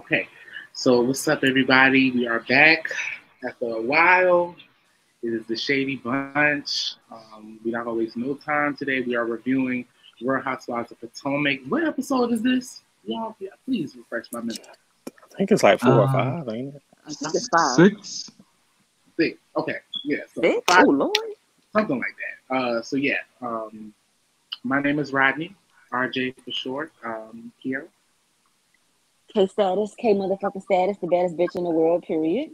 Okay, so what's up, everybody? We are back after a while. It is the Shady Bunch. We don't always no time today. We are reviewing Real Housewives of Potomac. What episode is this? Y'all, yeah, please refresh my memory. I think it's like 4 or 5, Um, ain't it? I think it's five. Six. Six. Okay, yeah, so Six? five, Oh Lord. something like that. So yeah, my name is Rodney, RJ for short. Here. K status, K motherfucking status, the baddest bitch in the world, period.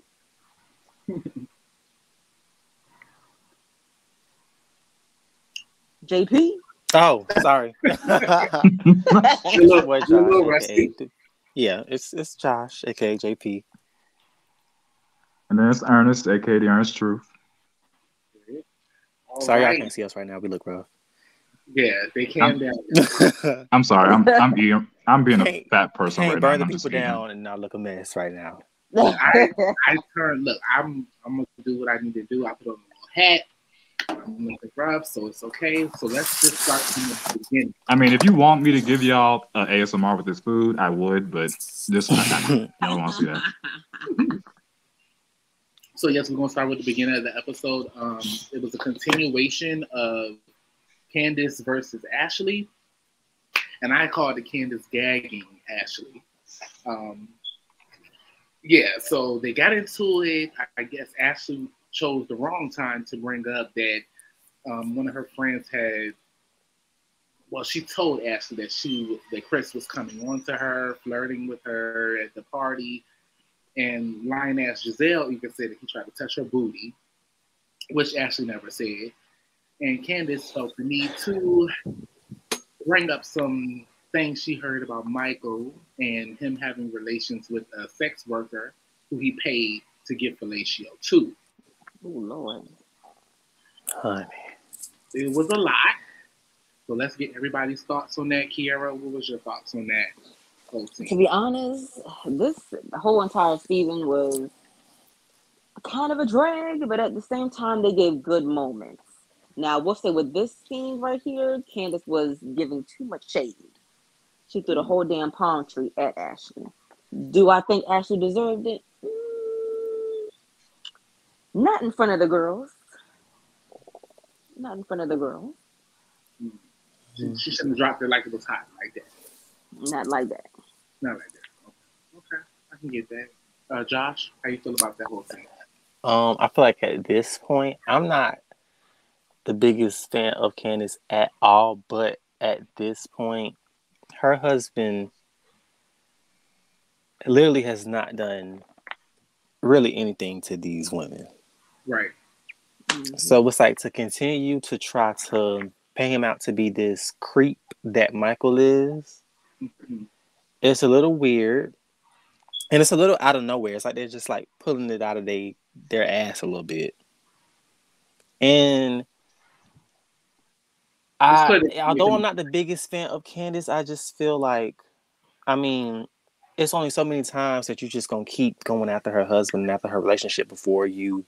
JP. Oh, sorry. It's You're a your little, boy you're a Josh, little aka rusty. yeah, it's Josh, aka JP. And then it's Ernest, aka the Ernest Truth. All Sorry, y'all right. can't see us right now. We look rough. Yeah, they came I'm down. I'm sorry. I'm being a can't fat person can't right now, burn and the I'm just people eating. down and not look a mess right now. Look, I turn. Look, I'm gonna do what I need to do. I put on a little hat. I'm looking rough, so it's okay. So let's just start from the beginning. I mean, if you want me to give y'all ASMR with this food, I would, but this y'all don't want to see that. So yes, we're gonna start with the beginning of the episode. It was a continuation of Candace versus Ashley, and I called it Candace gagging Ashley. Um, yeah, so they got into it. I guess Ashley chose the wrong time to bring up that one of her friends had. Well, she told Ashley that Chris was coming on to her, flirting with her at the party, and lying ass Giselle even said that he tried to touch her booty, which Ashley never said. And Candace felt the need to bring up some things she heard about Michael and him having relations with a sex worker who he paid to give fellatio to. Oh Lord. Honey. It was a lot. So let's get everybody's thoughts on that. Kiara, what was your thoughts on that whole To scene? be honest, this whole entire season was kind of a drag, but at the same time, they gave good moments. Now, we'll say with this scene right here, Candace was giving too much shade. She threw the whole damn palm tree at Ashley. Do I think Ashley deserved it? Not in front of the girls. Not in front of the girls. She shouldn't have dropped it like it was hot, like that. Not like that. Not like that. Okay. I can get that. Josh, how you feel about that whole thing? I feel like at this point, I'm not the biggest fan of Candace at all, but at this point, her husband literally has not done really anything to these women. Right. So it's like to continue to try to pay him out to be this creep that Michael is. Mhm. It's a little weird. And it's a little out of nowhere. It's like they're just like pulling it out of their ass a little bit. And although I'm not the biggest fan of Candace, I just feel like, I mean, it's only so many times that you're just gonna keep going after her husband and after her relationship before you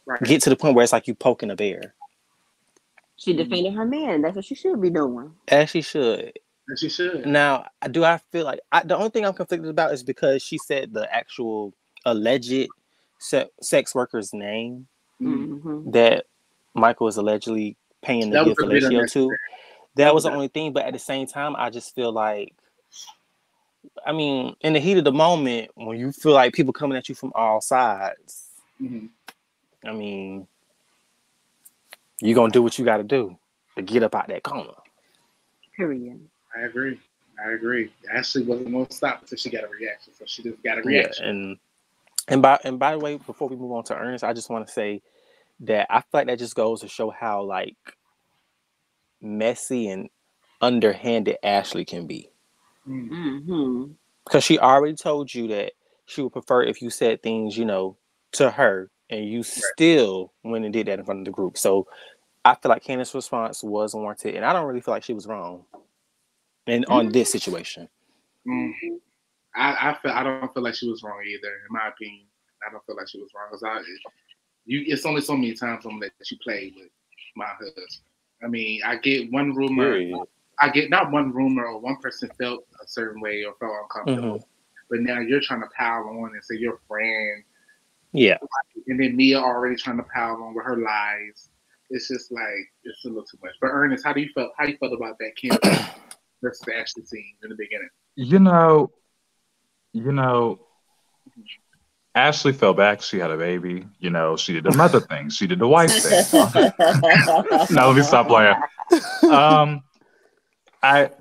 Right. get to the point where it's like you poking a bear. She defended her man. That's what she should be doing. As she should. And she should. Now, do I feel like the only thing I'm conflicted about is because she said the actual alleged sex worker's name Mm-hmm. that Michael is allegedly paying to That was give a bit fellatio to. unnecessary. That was the only thing, but at the same time, I just feel like, I mean, in the heat of the moment, when you feel like people coming at you from all sides, Mm-hmm. I mean, you're going to do what you got to do to get up out that corner. Period. I agree. Ashley wasn't going to stop until she got a reaction. So she just got a reaction. Yeah, and by the way, before we move on to Ernest, I just want to say that I feel like that just goes to show how like messy and underhanded Ashley can be. Mm-hmm. Because she already told you that she would prefer if you said things, to her, and you still went and did that in front of the group. So I feel like Candace's response was warranted, and I don't really feel like she was wrong on this situation. Mm-hmm. I don't feel like she was wrong either. In my opinion, I don't feel like she was wrong because it's only so many times I'm gonna let you play with my husband. I mean, I get one rumor. Period. I get not one rumor or one person felt a certain way or felt uncomfortable. Mm-hmm. but now you're trying to pile on and say your friend. Yeah. And then Mia already trying to pile on with her lies. It's just like it's a little too much. But Ernest, how you felt about that Candace versus Ashley scene in the beginning? You know, Ashley fell back. She had a baby. She did the mother thing. She did the wife thing. Now let me stop playing.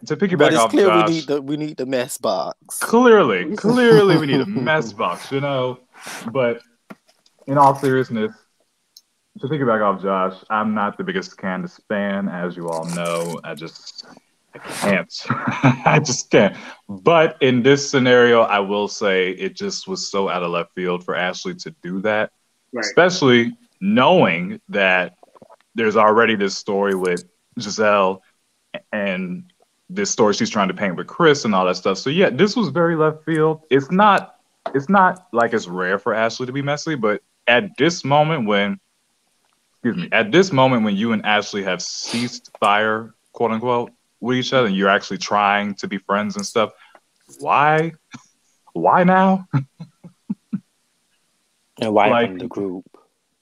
To piggyback off clear Josh, we need the mess box. Clearly, we need a mess box. But in all seriousness, to piggyback off Josh, I'm not the biggest Candace fan, as you all know. I can't. I just can't. But in this scenario, I will say it just was so out of left field for Ashley to do that, right. Especially knowing that there's already this story with Giselle and this story she's trying to paint with Chris and all that stuff. So yeah, this was very left field. It's not like it's rare for Ashley to be messy, but at this moment when you and Ashley have ceased fire, quote unquote, with each other, and you're actually trying to be friends and stuff, why now? And why from the group?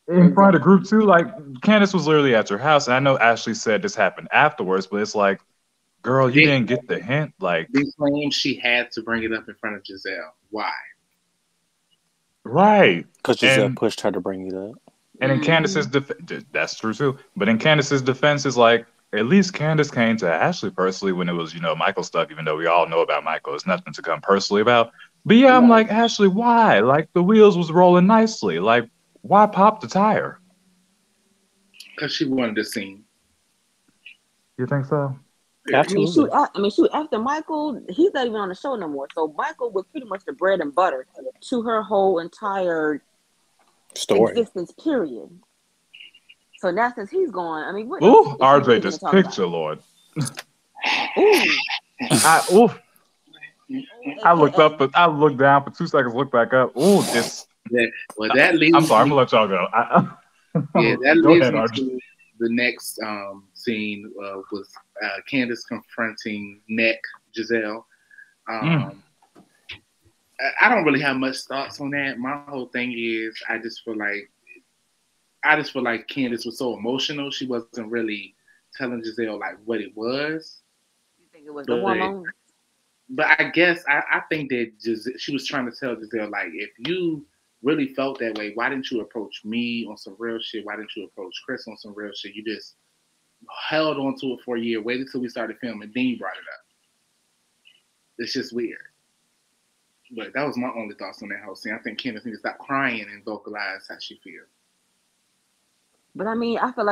In front of the group too. Like Candace was literally at your house, and I know Ashley said this happened afterwards, but it's like, girl, you didn't get the hint. Like, they claim she had to bring it up in front of Giselle. Why? Right. Because Giselle pushed her to bring it up. And in Candace's defense, that's true too. But in Candace's defense, is like, at least Candace came to Ashley personally when it was, Michael stuff, even though we all know about Michael. It's nothing to come personally about. But yeah, I'm like, Ashley, why? Like, the wheels was rolling nicely. Like, why pop the tire? Because she wanted to sing. You think so? Absolutely. Shoot, after Michael, he's not even on the show no more. So Michael was pretty much the bread and butter to her whole entire story existence, period. So now since he's gone, what ooh, RJ, this picture, Lord. I looked up, but I looked down for 2 seconds, looked back up. Ooh, this. Yeah, well, that leads. I'm sorry, I'm gonna let y'all go. That leads me to the next scene was Candace confronting Giselle. I don't really have much thoughts on that. My whole thing is I just feel like Candace was so emotional. She wasn't really telling Giselle like what it was. You think it was the hormone? But I guess I think that she was trying to tell Giselle, like, if you really felt that way, why didn't you approach me on some real shit? Why didn't you approach Chris on some real shit? You just held on to it for a year, waited till we started filming, then you brought it up. It's just weird. But that was my only thoughts on that whole scene. I think Candace needs to stop crying and vocalize how she feels. But I feel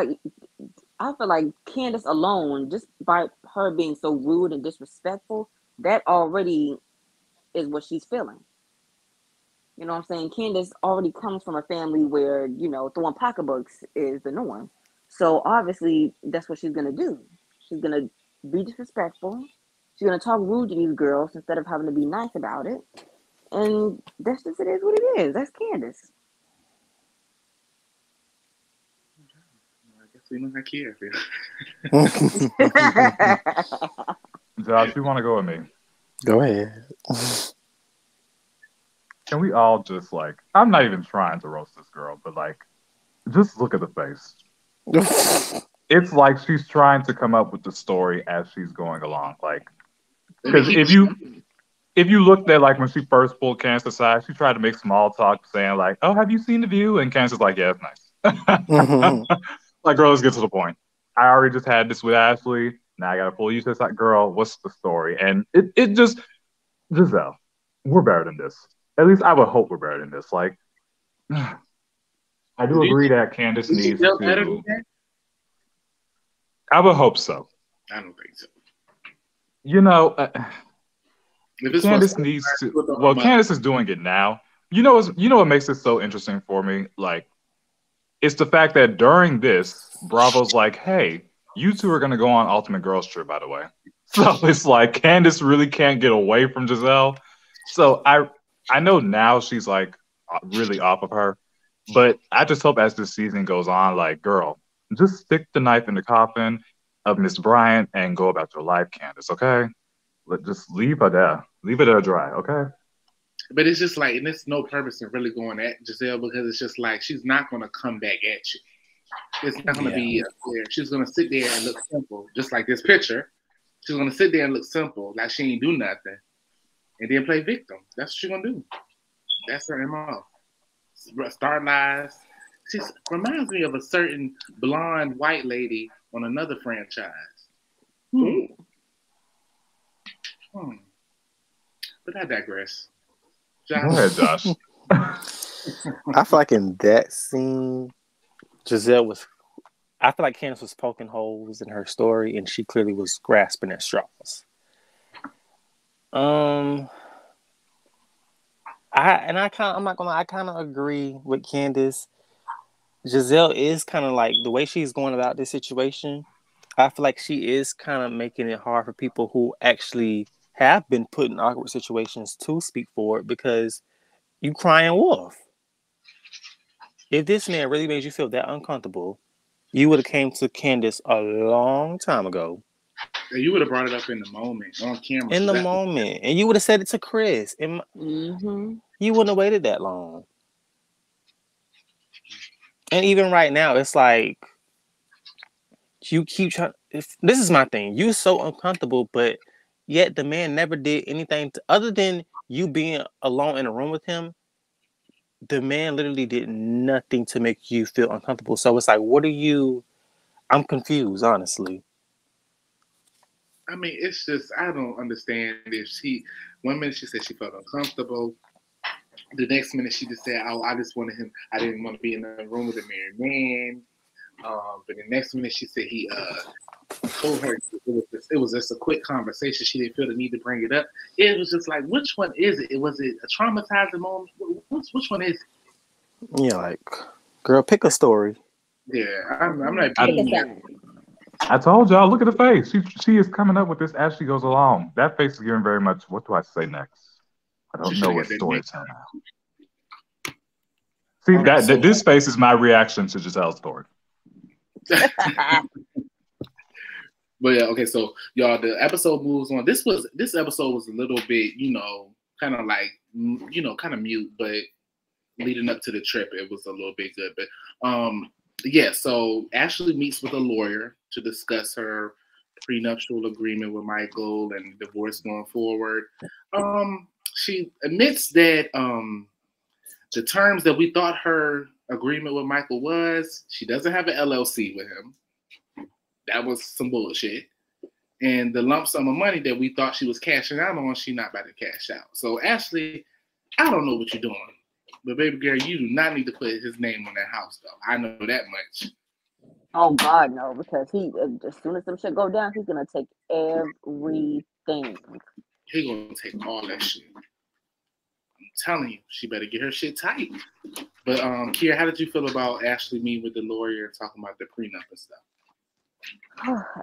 like Candace alone, just by her being so rude and disrespectful, that already is what she's feeling. You know what I'm saying? Candace already comes from a family where, throwing pocketbooks is the norm. So obviously that's what she's gonna do. She's gonna be disrespectful. She's gonna talk rude to these girls instead of having to be nice about it. And that's just it is what it is. That's Candace. I guess we know how Kia feels. Josh, you want to go with me? Go ahead. Can we all just I'm not even trying to roast this girl, but just look at the face. It's like she's trying to come up with the story as she's going along. Because if you looked at when she first pulled Candace aside, she tried to make small talk, saying "Oh, have you seen The View?" And Candace is like, "Yeah, it's nice." Girl, let's get to the point. I already just had this with Ashley. Now I gotta pull you to the side. Girl, what's the story? And it just, Giselle, we're better than this. At least I would hope we're better than this. I do agree that Candace needs to. I would hope so. I don't think so. Candace needs to. Well, Candace is doing it now. You know what makes it so interesting for me? It's the fact that during this, Bravo's like, hey, you two are gonna go on Ultimate Girls Trip, by the way. So it's Candace really can't get away from Giselle. So I know now she's really off of her, but I just hope as this season goes on, girl, just stick the knife in the coffin of Miss Bryant and go about your life, Candace, okay? Just leave her there. Leave her there dry, okay? But it's just like, and there's no purpose in really going at Giselle because it's just like she's not going to come back at you. It's not going to be there. She's going to sit there and look simple, just like this picture. She's going to sit there and look simple, like she ain't do nothing, and then play victim. That's what she's going to do. That's her MO. Start lies. She reminds me of a certain blonde white lady on another franchise. But I digress. Josh. Go ahead, Josh. I feel like in that scene, Giselle was. I feel like Candace was poking holes in her story, and she clearly was grasping at straws. I'm not gonna lie, I kind of agree with Candace. Giselle is kind of like the way she's going about this situation. I feel like she is kind of making it hard for people who actually have been put in awkward situations to speak for it because you crying wolf. If this man really made you feel that uncomfortable, you would have came to Candace a long time ago. You would have brought it up in the moment, on camera. In the moment. And you would have said it to Chris. You wouldn't have waited that long. And even right now, it's like, you keep trying. This is my thing. You're so uncomfortable, but yet the man never did anything other than you being alone in a room with him. The man literally did nothing to make you feel uncomfortable. So it's like, what are you? I'm confused, honestly. I mean, it's just, I don't understand if one minute she said she felt uncomfortable. The next minute she just said, oh, I just wanted him, I didn't want to be in the room with a married man. But the next minute she said he told her it was just a quick conversation. She didn't feel the need to bring it up. It was just like, which one is it? Was it a traumatizing moment? Which one is it? Yeah, like, girl, pick a story. Yeah, I'm not. I told y'all, look at the face. She is coming up with this as she goes along. That face is giving very much, what do I say next? I don't know what story to tell now. See, this face is my reaction to Giselle's story. But yeah, okay, so y'all, the episode moves on. This episode was a little bit, kind of like, kind of mute, but leading up to the trip, it was a little bit good. But yeah, so Ashley meets with a lawyer to discuss her prenuptial agreement with Michael and divorce going forward. She admits that the terms that we thought her agreement with Michael was, she doesn't have an LLC with him. That was some bullshit. And the lump sum of money that we thought she was cashing out on, she not about to cash out. So Ashley, I don't know what you're doing. But baby girl, you do not need to put his name on that house, though. I know that much. Oh God, no! Because as soon as some shit go down, he's gonna take everything. He gonna take all that shit. I'm telling you, she better get her shit tight. But Kiera, how did you feel about Ashley meeting with the lawyer and talking about the prenup and stuff?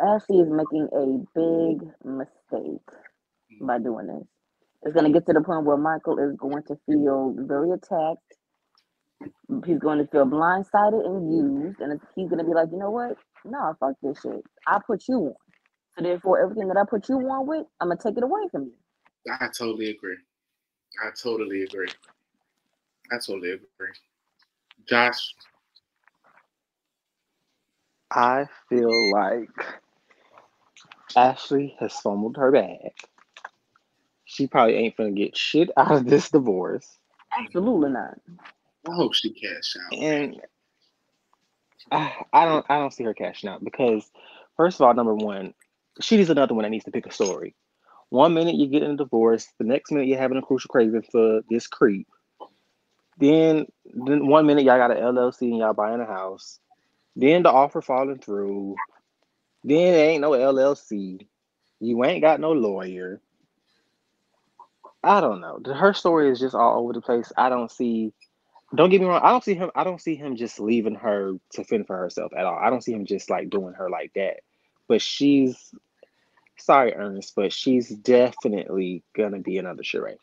Ashley is making a big mistake by doing this. It's going to get to the point where Michael is going to feel very attacked. He's going to feel blindsided and used. And he's going to be like, you know what? No, fuck this shit. I put you on. So therefore, everything that I put you on with, I'm going to take it away from you. I totally agree. Josh? I feel like Ashley has fumbled her bag. She probably ain't gonna get shit out of this divorce. Absolutely not. I hope she cash out. And I don't see her cashing out because, first of all, number one, she's another one that needs to pick a story. 1 minute you're getting a divorce, the next minute you're having a crucial craving for this creep. Then 1 minute y'all got an LLC and y'all buying a house. Then the offer falling through. Then there ain't no LLC. You ain't got no lawyer. I don't know. Her story is just all over the place. Don't get me wrong. I don't see him just leaving her to fend for herself at all. I don't see him just like doing her like that. But sorry, Ernest, but she's definitely gonna be another charade.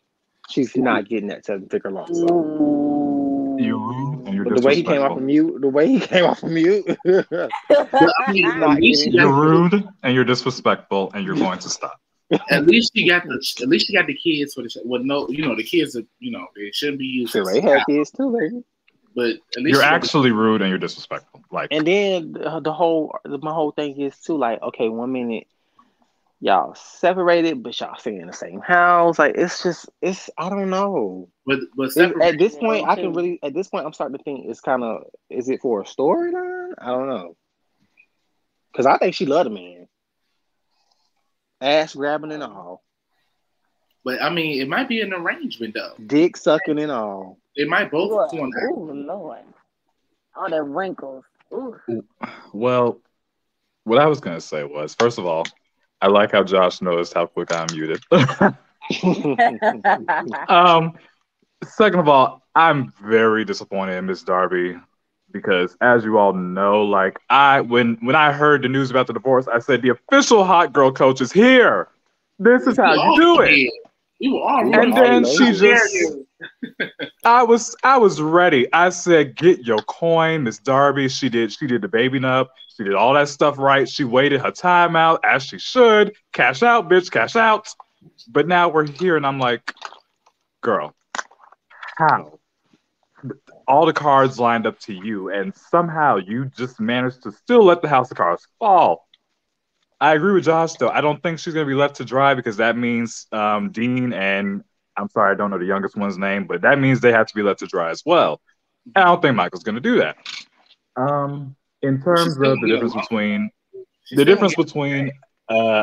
She's not getting that 7-figure lump sum. You're rude and you're the way he came off of mute. You're rude and you're disrespectful and you're going to stop. At least she got the kids for the show. Well, no, the kids are, they shouldn't be used. Sheree had kids too, baby. But at least you're actually rude and you're disrespectful. Like, and then my whole thing is too, like, okay, 1 minute y'all separated, but y'all staying in the same house. Like, it's I don't know. But at this point, I'm starting to think it's kind of, is it for a storyline? I don't know. Because I think she loved the man. Ass grabbing and all. But I mean, it might be an arrangement though. Dick sucking and all. It might both. Oh Lord! All the wrinkles. Ooh. Well, what I was gonna say was, first of all, I like how Josh noticed how quick I'm muted. Second of all, I'm very disappointed in Miss Darby because, as you all know, like when I heard the news about the divorce, I said the official hot girl coach is here. This is how you do it. And then she just, I was ready. I said, get your coin, Miss Darby. She did the baby nub. She did all that stuff right. She waited her time out as she should. Cash out, bitch, cash out. But now we're here, and I'm like, girl, how? All the cards lined up to you, and somehow you just managed to still let the house of cards fall. I agree with Josh, though. I don't think she's going to be left to dry because that means Dean and, I'm sorry, I don't know the youngest one's name, but that means they have to be left to dry as well. And I don't think Michael's going to do that. In terms of the difference between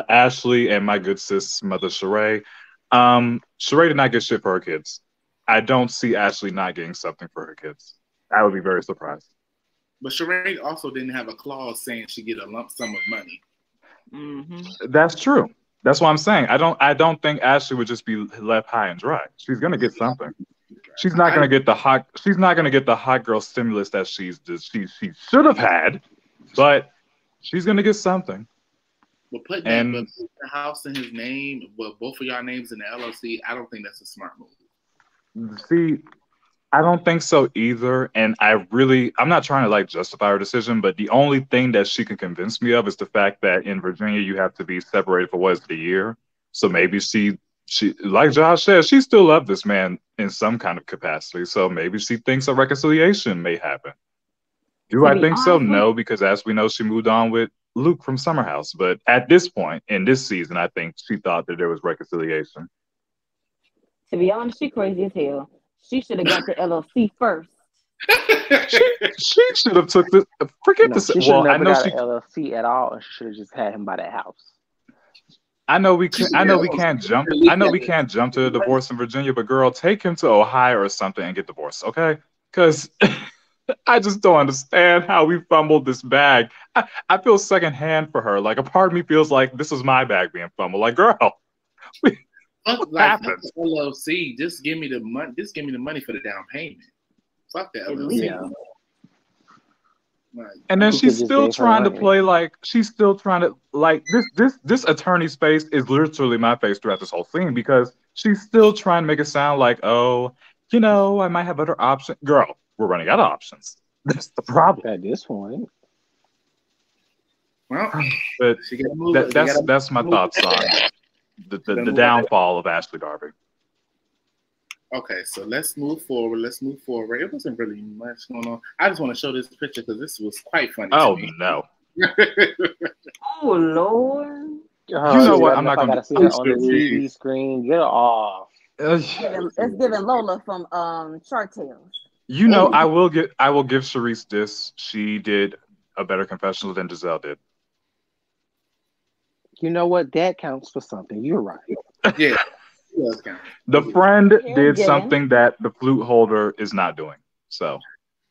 Ashley and my good sis, Mother Sheree, Sheree did not get shit for her kids. I don't see Ashley not getting something for her kids. I would be very surprised. But Sheree also didn't have a clause saying she'd get a lump sum of money. Mm-hmm. That's true. That's what I'm saying. I don't think Ashley would just be left high and dry. She's gonna get something. She's not gonna get the hot girl stimulus that she should have had, but she's gonna get something. But putting the house in his name, both of y'all names in the LLC, I don't think that's a smart move. See, I don't think so either. And I'm not trying to like justify her decision, but the only thing that she can convince me of is the fact that in Virginia, you have to be separated for a year. So maybe she, like Josh said, she still loved this man in some kind of capacity. So maybe she thinks a reconciliation may happen. Do I think so? No, because as we know, she moved on with Luke from Summer House. But at this point in this season, I think she thought that there was reconciliation. To be honest, she crazy as hell. She should have got the LLC first. she should have took the forget this. She should never got an LLC at all, and she should have just had him by that house. I know we can't jump to the divorce in Virginia, but girl, take him to Ohio or something and get divorced, okay? Because I just don't understand how we fumbled this bag. I feel secondhand for her. Like a part of me feels like this is my bag being fumbled. Like, girl. Fuck LLC. Just give me the money. Just give me the money for the down payment. Fuck the LLC. Yeah. And then she's still trying to play like this attorney's face is literally my face throughout this whole scene because she's still trying to make it sound like, oh, I might have other options. Girl, we're running out of options. That's the problem at this point. Well, but that's my thoughts on the downfall of Ashley Darby. Okay, so let's move forward. It wasn't really much going on. I just want to show this picture because this was quite funny. Oh, to me. No. Oh, Lord. You know what? I'm not going to see her on the TV screen. Get her off. It's giving Lola from Shark Tales. I will give Charisse this. She did a better confessional than Giselle did. You know what? That counts for something. You're right. Yeah. The friend did something that the flute holder is not doing. So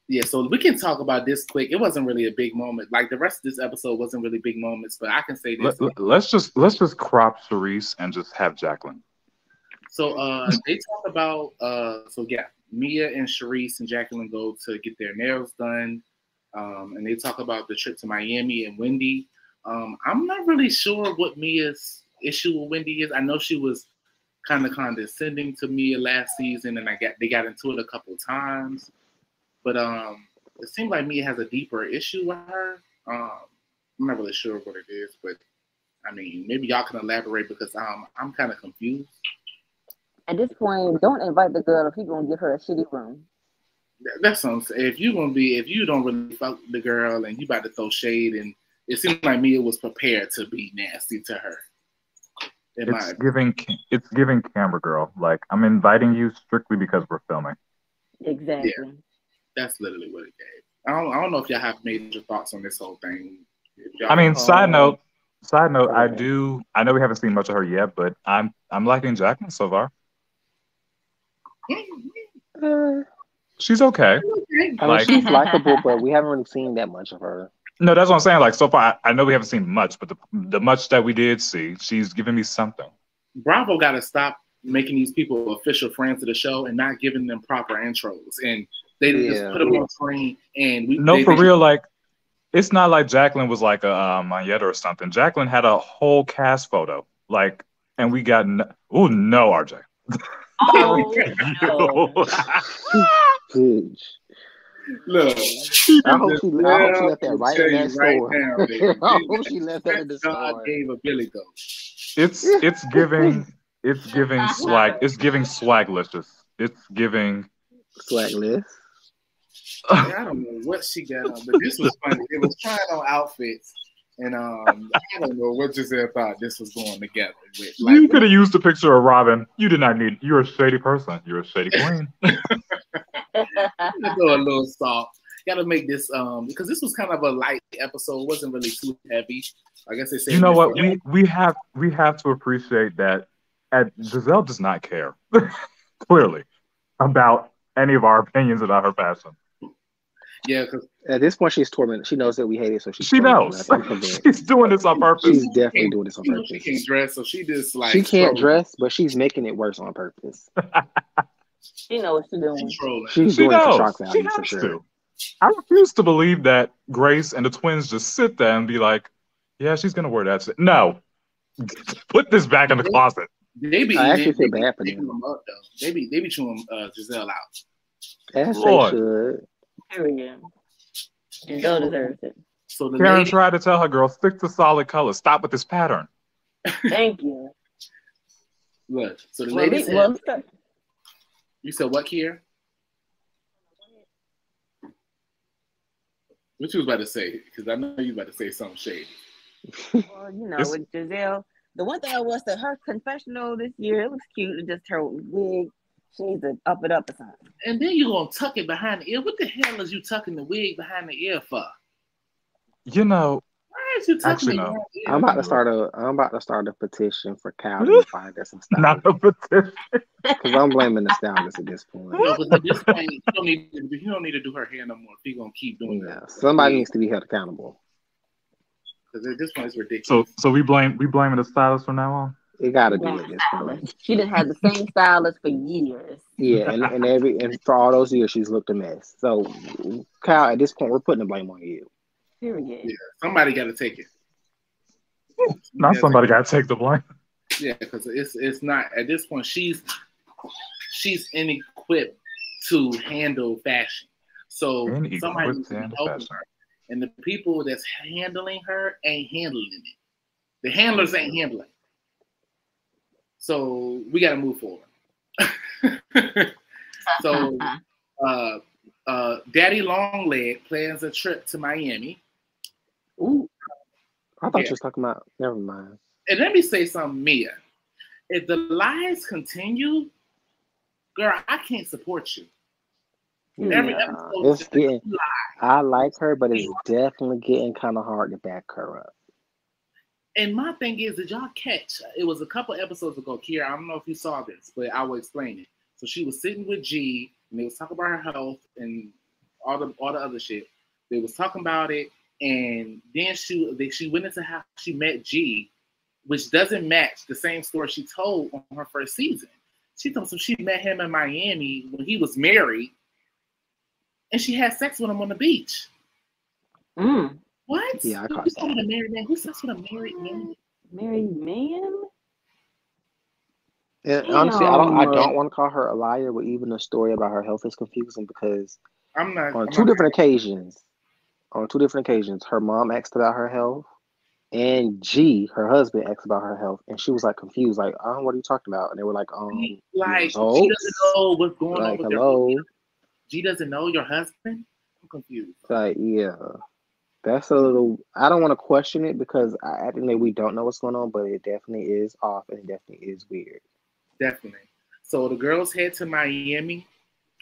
yeah, so we can talk about this quick. It wasn't really a big moment. Like the rest of this episode wasn't really big moments, but I can say this. Let's just crop Charisse and just have Jacqueline. So they talk about Mia and Charisse and Jacqueline go to get their nails done. And they talk about the trip to Miami and Wendy. I'm not really sure what Mia's issue with Wendy is. I know she was kind of condescending to Mia last season, and they got into it a couple of times. But it seems like Mia has a deeper issue with her. I'm not really sure what it is, but I mean, maybe y'all can elaborate because I'm kind of confused. At this point, don't invite the girl if you're gonna give her a shitty room. That's what I'm saying. If you don't really fuck the girl and you about to throw shade, and it seemed like Mia was prepared to be nasty to her. It's giving camera girl. Like, I'm inviting you strictly because we're filming. Exactly. Yeah, that's literally what it gave. I don't know if y'all have major thoughts on this whole thing. I mean, side note, I know we haven't seen much of her yet, but I'm liking Jacqueline so far. She's okay. I mean, she's likable, but we haven't really seen that much of her. No, that's what I'm saying. Like, so far, I know we haven't seen much, but the much that we did see, she's giving me something. Bravo got to stop making these people official friends of the show and not giving them proper intros. And they just put them on screen. And for real, like, it's not like Jacqueline was like a Mayetta or something. Jacqueline had a whole cast photo, like, and we got oh no, RJ. Oh no. Look, I hope she left that right in that store. I hope she left that in the store. God gave a Billy Goat. It's giving swag. It's giving swaglicious. It's giving swagless. I don't know what she got on, but this was funny. It was trying on outfits, and I don't know what Giselle thought this was going together with. Like, you could have used a picture of Robin. You did not need. You're a shady person. You're a shady queen. Go a little soft. Got to make this because this was kind of a light episode. It wasn't really too heavy. I guess they say. You know what? We have to appreciate that. Giselle does not care clearly about any of our opinions about her fashion. Yeah, because at this point she's tormented. She knows that we hate it, so she knows. She's doing this on purpose. She's definitely doing this on purpose. She can't dress, so she just like she can't dress, but she's making it worse on purpose. She knows what she's doing. She's doing it for shock value for sure. I refuse to believe that Grace and the twins just sit there and be like, "Yeah, she's gonna wear that shit." No, put this back in the closet. I actually feel bad for them. They be chewing Giselle out. As they should. Period. Giselle deserves it. So Karen tried to tell her girl, stick to solid colors. Stop with this pattern. Thank you. Look, so the lady said, you said what, Kier? What you was about to say? Because I know you about to say something shady. Well, you know, with Giselle, the one thing I was that her confessional this year, it was cute. It just her wig. She needs to up it up or something. And then you're going to tuck it behind the ear. What the hell is you tucking the wig behind the ear for? You know, why is you tucking it behind the ear? I'm about to start a petition for Cal to find us some style. Not a petition. Because I'm blaming the stylist at this point. No, but at this point, you don't need to do her hair no more if you're going to keep doing that. Somebody needs to be held accountable. Because at this point, it's ridiculous. So we blaming the stylist from now on? It got to be at this point. She didn't have the same stylist for years. Yeah, and for all those years, she's looked a mess. So, Kyle, at this point, we're putting the blame on you. Period. Yeah, somebody got to take it. Not somebody got to take the blame. Yeah, because it's not at this point. She's inequipped to handle fashion. So somebody needs to help her, and the people that's handling her ain't handling it. The handlers ain't handling. So we got to move forward. So Daddy Longleg plans a trip to Miami. Ooh. I thought you was talking about, never mind. And let me say something, Mia. If the lies continue, girl, I can't support you. Every episode, I like her, but it's definitely getting kind of hard to back her up. And my thing is, did y'all catch? It was a couple episodes ago, Kiera. I don't know if you saw this, but I will explain it. So she was sitting with G, and they was talking about her health and all the other shit. They was talking about it, and then she went into how she met G, which doesn't match the same story she told on her first season. She told us she met him in Miami when he was married, and she had sex with him on the beach. Mm. What? Yeah, I caught that. A married man? Who sex with a married man? Married man? And honestly, I don't want to call her a liar, but even the story about her health is confusing because on two different occasions, her mom asked about her health, and G, her husband, asked about her health, and she was like confused, like, what are you talking about? And they were like, Like, she results? doesn't know what's going on Like, with hello? their. G doesn't know your husband? I'm confused. Like, yeah. That's a little. I don't want to question it because I think that we don't know what's going on, but it definitely is off and it definitely is weird. Definitely. So the girls head to Miami.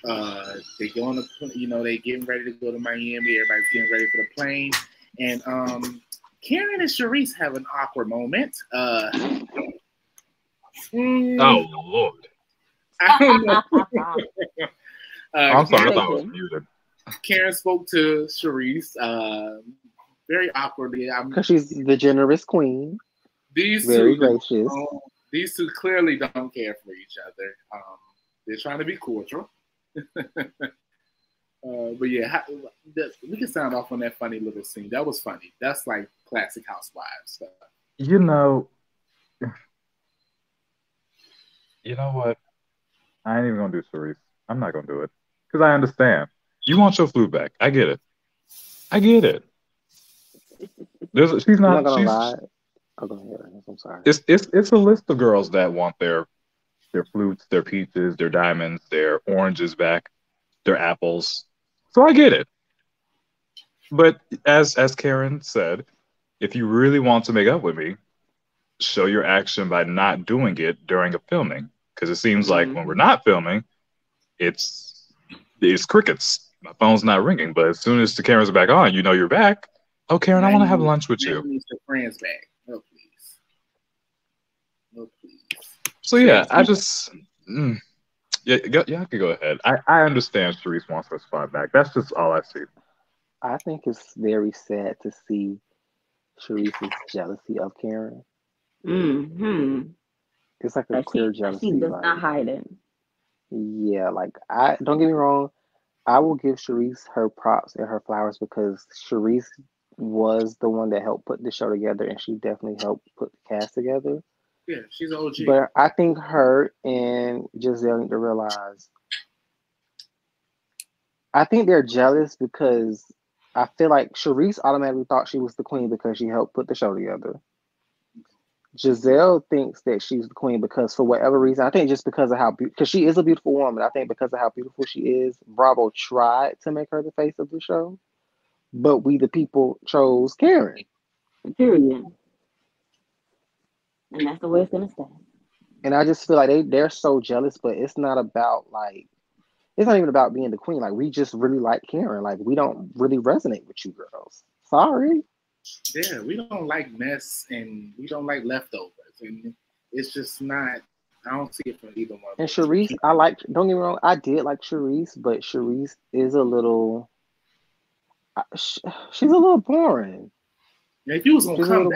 They go on the, they getting ready to go to Miami. Everybody's getting ready for the plane, and Karen and Charisse have an awkward moment. Oh Lord! I don't know. I'm sorry, I thought I was muted. Karen spoke to Charisse very awkwardly. Because she's the generous queen. These very two, gracious. These two clearly don't care for each other. They're trying to be cordial. But yeah, we can sound off on that funny little scene. That was funny. That's like classic Housewives stuff. You know what? I ain't even gonna do Charisse. I'm not gonna do it because I understand. You want your food back. I get it. She's not. I'm not gonna lie. I'm sorry. It's a list of girls that want their flutes, their peaches, their diamonds, their oranges back, their apples. So I get it. But as Karen said, if you really want to make up with me, show your action by not doing it during a filming. Because it seems like when we're not filming, it's crickets. My phone's not ringing. But as soon as the cameras are back on, you're back. Oh, Karen, I want to have lunch with you. Needs your friends back. Oh, please. Oh, please. So yeah, I just I can go ahead. I understand Charisse wants her spot back. That's just all I see. I think it's very sad to see Charisse's jealousy of Karen. Mm-hmm. It's like a clear jealousy. She does not hide it. Yeah, like don't get me wrong, I will give Charisse her props and her flowers because Charisse was the one that helped put the show together, and she definitely helped put the cast together. Yeah, she's OG. But I think her and Giselle need to realize. I think they're jealous because I feel like Charisse automatically thought she was the queen because she helped put the show together. Giselle thinks that she's the queen because for whatever reason, I think just because of because she is a beautiful woman. I think because of how beautiful she is, Bravo tried to make her the face of the show, but we the people chose Karen. Period. And that's the way it's gonna stay. And I just feel like they're so jealous, but it's not about it's not even about being the queen. Like we just really like Karen. Like we don't really resonate with you girls. Sorry. Yeah, we don't like mess and we don't like leftovers, and it's just not. I don't see it from either one. And Charisse, don't get me wrong, I did like Charisse, but Charisse is a little. She's a little boring. Now, if you was gonna come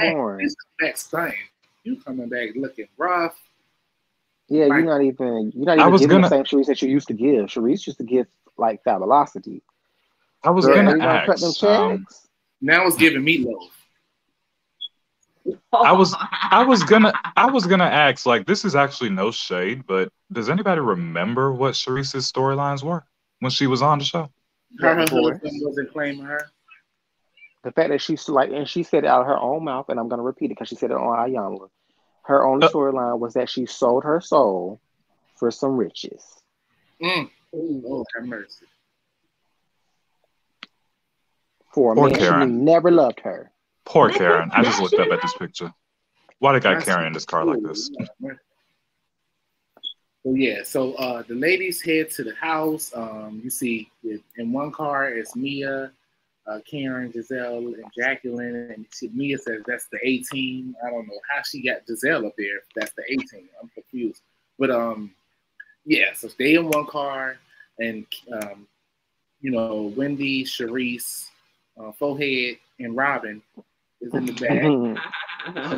back stunning. You coming back looking rough. Yeah, you're not even giving the same Charisse that you used to give. Charisse used to give like Fabulosity. I was gonna ask. Cut them checks. Now it's giving meatloaf. I was gonna ask, like, this is actually no shade, but does anybody remember what Charisse's storylines were when she was on the show? Her husband wasn't claiming her. The fact that she's like, and she said it out of her own mouth, and I'm gonna repeat it because she said it on Ayanla. Her only storyline was that she sold her soul for some riches. Oh, have mercy. For a man who never loved her. Poor Karen. I just looked up at this picture. Why they got Karen in this car like this? So yeah, so the ladies head to the house. You see in one car it's Mia, Karen, Giselle, and Jacqueline. And Mia says that's the 18. I don't know how she got Giselle up there if that's the 18. I'm confused. But yeah, so they in one car, and Wendy, Charisse, Forehead, and Robin is in the back.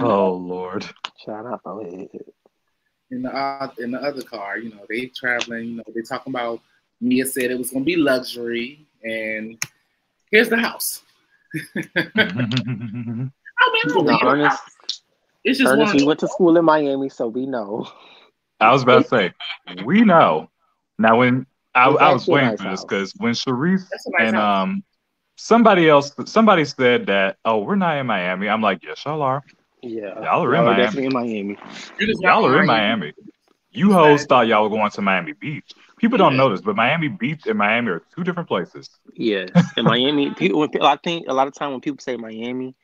Oh Lord! Shout out Forehead. In the other car, they traveling. They talking about. Mia said it was gonna be luxury, and here's the house. Ernest, we went to school in Miami, so we know. I was about to say, we know. Now, when I was waiting for this because when Charisse and somebody said that, oh, we're not in Miami. I'm like, yes, y'all are. Yeah, Y'all are in Miami. definitely in Miami. Y'all are in Miami. You hoes thought y'all were going to Miami Beach. People don't know this, but Miami Beach and Miami are two different places. Yes, in Miami, people. I think a lot of time when people say Miami,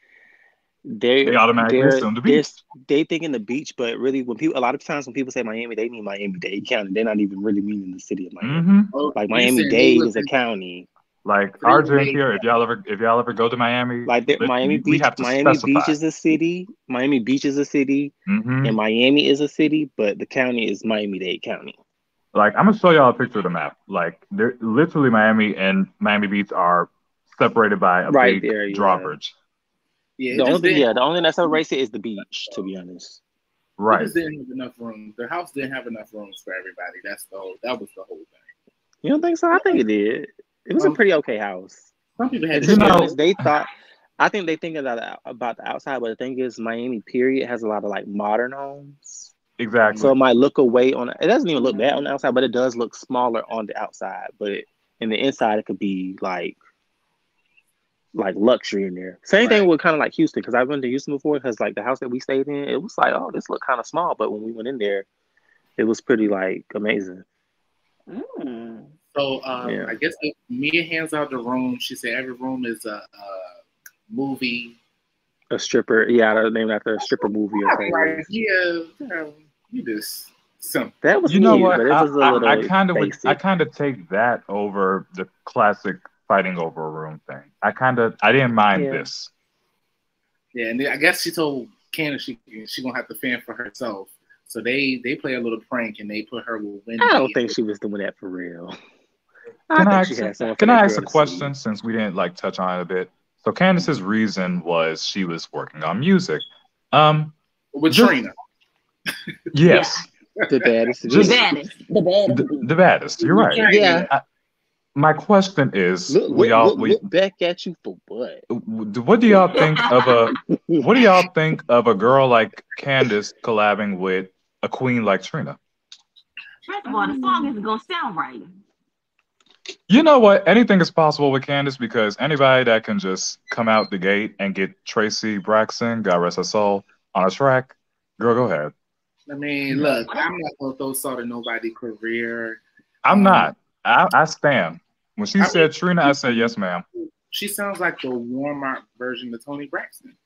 They automatically assume the beach. They thinking the beach, but really, a lot of times when people say Miami, they mean Miami-Dade County. They're not even really meaning the city of Miami. Mm-hmm. Like Miami-Dade is a county. Like RJ here, if y'all ever go to Miami, like Miami Beach, Beach is a city. Miami Beach is a city, and Miami is a city, but the county is Miami-Dade County. Like, I'm gonna show y'all a picture of the map. Like, they're literally Miami and Miami Beach are separated by a big drawbridge. Yeah, the only thing that separates it is the beach, to be honest. Right. It just didn't have enough room. The house didn't have enough rooms for everybody. That was the whole thing. You don't think so? I think it did. It was a pretty okay house. Some people had they thought. I think they think about the outside, but the thing is, Miami period has a lot of like modern homes. Exactly. So it might look away on it. Doesn't even look bad on the outside, but it does look smaller on the outside. But in the inside, it could be like luxury in there. Same thing with kind of like Houston, because I've been to Houston before. Because like the house that we stayed in, it was like, oh, this looked kind of small, but when we went in there, it was pretty like amazing. So I guess Mia hands out the room. She said every room is a movie. A stripper, named after a stripper movie. Right? Yeah, you just simple. That was what? But it was a little I kind of take that over the classic fighting over a room thing. I didn't mind this. Yeah, and I guess she told Candace she gonna have to fend for herself. So they play a little prank and they put her with Wendy. I don't think she was doing that for real. Can I ask a question since we didn't like touch on it a bit? So Candace's reason was she was working on music. With Trina. Yes. The baddest. You're right. Yeah. My question is, look back at you for what? What do y'all think of a girl like Candace collabing with a queen like Trina? First of all, the song isn't gonna sound right. You know what? Anything is possible with Candace because anybody that can just come out the gate and get Tracy Braxton, God rest her soul, on a track, girl, go ahead. I mean, look, I'm not gonna throw salt in nobody's career. I'm not. I stand. When she said Trina, I said yes, ma'am. She sounds like the warm-up version of Toni Braxton.